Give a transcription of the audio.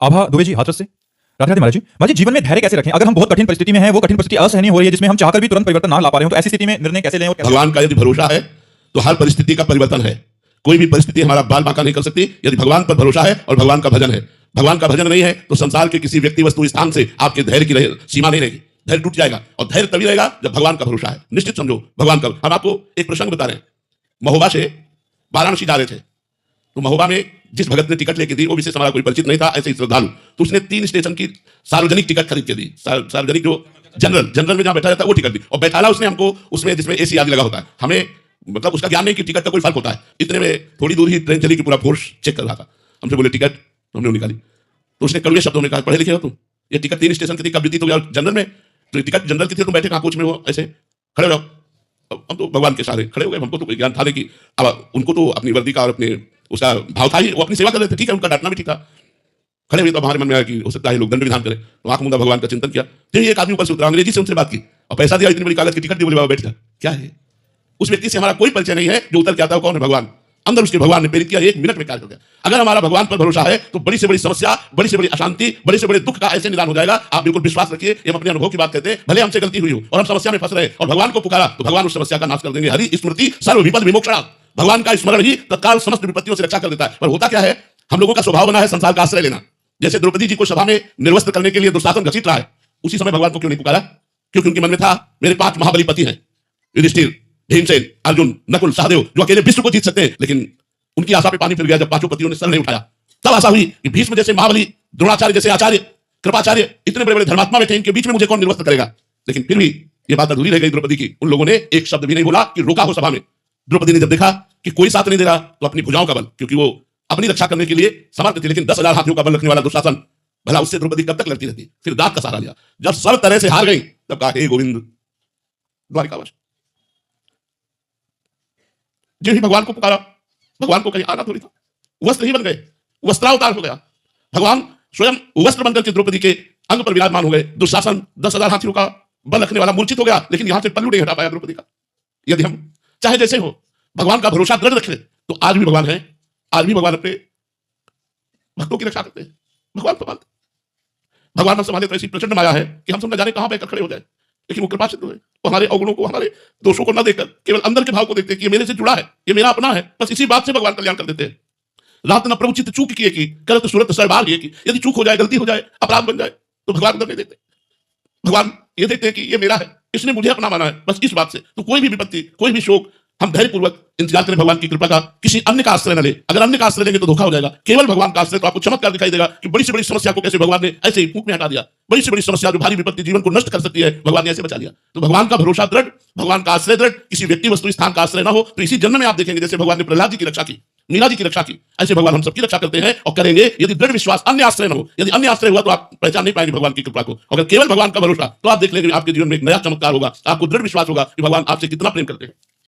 आभा दुबे जी, हाथरस से। राधे राधे महाराज जी। महाराज जी, जीवन में धैर्य कैसे रखें? अगर हम बहुत कठिन परिस्थिति में हैं, वो कठिन परिस्थिति असहनीय हो रही है, जिसमें हम चाहकर भी तुरंत परिवर्तन ना ला पा रहे हो, तो ऐसी स्थिति में निर्णय कैसे लें? और भगवान का यदि भरोसा है तो हर परिस्थिति का परिवर्तन है। कोई भी परिस्थिति हमारा बाल बांका नहीं कर सकती यदि भगवान पर भरोसा है और भगवान का भजन है। भगवान का भजन नहीं है तो संसार के किसी व्यक्ति, वस्तु, स्थान से आपके धैर्य की सीमा नहीं रहेगी। धैर्य टूट जाएगा और धैर्य तभी रहेगा जब भगवान का भरोसा है। निश्चित समझो भगवान का। हम आपको एक प्रसंग बता रहे हैं। महोबा से वाराणसी जा रहे थे, तो महोबा में जिस भगत ने टिकट लेके दी वो विशेष हमारा कोई परिचित नहीं था, ऐसे ही श्रद्धालु, तो उसने 3 स्टेशन की सार्वजनिक टिकट खरीद के दी। सार्वजनिक जो जनरल में जहां बैठा जाता है वो टिकट दी और बैठाला उसने हमको उसमें जिसमें एसी आदि लगा होता है। हमें मतलब उसका ज्ञान नहीं कि टिकट का कोई फर्क होता है। इतने में थोड़ी दूर ही ट्रेन चली कि पूरा फोर्स चेक कर रहा था। हमसे बोले टिकट, तो हमने निकाली। तो उसने कड़वे शब्दों में कहा, पढ़े लिखे हो तुम? ये टिकट 3 स्टेशन की थी, कब दी? तो जनरल में, तो टिकट जनरल की थी, तुम बैठे कहाँ कोच में हो? ऐसे खड़े रहो। हम तो भगवान के सहारे खड़े हो गए। हमको तो ज्ञान था नहीं कि अब उनको तो अपनी वर्दी का और अपने उसका भाव था ही, वो अपनी सेवा कर रहे थे। ठीक है, उनका डांटना भी ठीक था। खड़े हुए तो हमारे मन में आया कि हो सकता है लोग दंड विधान करें, तो आंख मूंदा भगवान का चिंतन किया। फिर एक आदमी ऊपर से उतरा, अंग्रेजी से उनसे बात की और पैसा दिया, इतनी बड़ी कागज की टिकट दी, बोले बाबा बैठ जा। क्या है? उस व्यक्ति से हमारा कोई परिचय नहीं है। जो उतर के आता है कौन है? भगवान। अंदर उसके भगवान ने प्रेरित किया, 1 मिनट में कार्य हो गया। अगर हमारा भगवान पर भरोसा है तो बड़ी से बड़ी समस्या, बड़ी से बड़ी अशांति, बड़े से बड़े दुख का ऐसे निदान हो जाएगा। आप बिल्कुल विश्वास रखिए, ये हम अपने अनुभव की बात कहते हैं। भले हमसे गलती हुई हो और हम समस्या में फंस रहे और भगवान को पुकारा तो भगवान उस समस्या का नाश कर देंगे। हरि स्मृति सर्व विपद विमोक्षणा। भगवान का स्मरण ही तत्काल समस्त विपत्तियों से रक्षा कर देता है। पर होता क्या है, हम लोगों का स्वभाव बना है संसार का आश्रय लेना। जैसे द्रौपदी जी को सभा में निर्वस्त्र करने के लिए दुशासन घसीट रहा है, उसी समय भगवान को क्यों नहीं पुकारा? क्योंकि उनके मन में था मेरे 5 महाबली पति हैं, युधिष्ठिर, भीमसेन, अर्जुन, नकुल, सहदेव, जो अकेले विश्व को जीत सकते हैं। लेकिन उनकी आशा पे पानी फिर गया जब 5 पतियों ने सर नहीं उठाया। तब आशा हुई कि भीष्म जैसे महाबली, द्रोणाचार्य जैसे आचार्य, कृपाचार्य, इतने बड़े बड़े धर्मात्मा बैठे, इनके बीच में मुझे कौन निर्वस्त्र करेगा? लेकिन फिर भी ये बात अधूरी रह गई द्रौपदी की। उन लोगों ने एक शब्द भी नहीं बोला कि रोका हो सभा में। द्रौपदी ने जब देखा कि कोई साथ नहीं दे रहा तो अपनी भुजाओं का बल, क्योंकि वो अपनी रक्षा करने के लिए समर्थ थी, लेकिन 10,000 हाथियों का बल रखने वाला दुशासन, भला उससे द्रौपदी कब तक लड़ती रहती? फिर दांत का सहारा लिया। जब सब तरह से हार गई तब कहा, हे गोविंद द्वारिकावास। जो ही भगवान को पुकारा, भगवान को कहीं आना थोड़ी था। वस्त्र ही बन गए, वस्त्रावतार हो गया। भगवान स्वयं वस्त्र बनकर के द्रौपदी के अंग पर विराजमान हो गए। दुशासन 10,000 हाथियों का बल रखने वाला मूर्छित हो गया, लेकिन यहां से पल्लू नहीं हटा पाया द्रौपदी का। यदि हम चाहे जैसे हो भगवान का भरोसा दृढ़ रखें तो आज भी भगवान है। आज भी भगवान अपने भक्तों की रक्षा करते हैं। भगवान संभालते, भगवान हम संभाले तो ऐसी प्रचंड माया है कि हम सब न जाने कहां बैठकर खड़े हो जाए। लेकिन वो कृपा सिद्ध है, वो हमारे अवगुणों को, हमारे दोषों को न देखकर केवल अंदर के भाव को देखते हैं कि ये मेरे से जुड़ा है, ये मेरा अपना है। बस इसी बात से भगवान कल्याण कर देते हैं। रात न प्रभु चित्त चूक किए की, करत सूरत सरबार ये की। यदि चूक हो जाए, गलती हो जाए, अपराध बन जाए तो भगवान अंदर नहीं देखते। भगवान ये देखते हैं कि ये मेरा है, इसने मुझे अपना माना है। बस इस बात से तो कोई भी विपत्ति, कोई भी शोक, हम धैर्यपूर्वक इंतजार करें भगवान की कृपा का। किसी अन्य का आश्रय न ले। अगर अन्य का आश्रय लेंगे तो धोखा हो जाएगा। केवल भगवान का आश्रय तो आपको चमत्कार दिखाई देगा कि बड़ी से बड़ी समस्या को कैसे भगवान ने ऐसे ही फूंक में हटा दिया। बड़ी से बड़ी समस्या जो भारी विपत्ति जीवन को नष्ट कर सकती है, भगवान ने ऐसे बचा लिया। तो भगवान का भरोसा दृढ़, भगवान का आश्रय दृढ़, किसी व्यक्ति, वस्तु, स्थान का आश्रय न हो। तो इसी जन्म में आप देखेंगे जैसे भगवान ने प्रहलाद जी की रक्षा की, मीरा जी की रक्षा की, ऐसे भगवान हम सबकी रक्षा करते हैं और करेंगे यदि दृढ़ विश्वास, अन्य आश्रय न हो। यदि अन्य आश्रय हुआ तो आप पहचान नहीं पाएंगे भगवान की कृपा को। अगर केवल भगवान का भरोसा, तो आप देख लेंगे आपके जीवन में एक नया चमत्कार होगा। आपको दृढ़ विश्वास होगा कि भगवान आपसे कितना प्रेम करते हैं।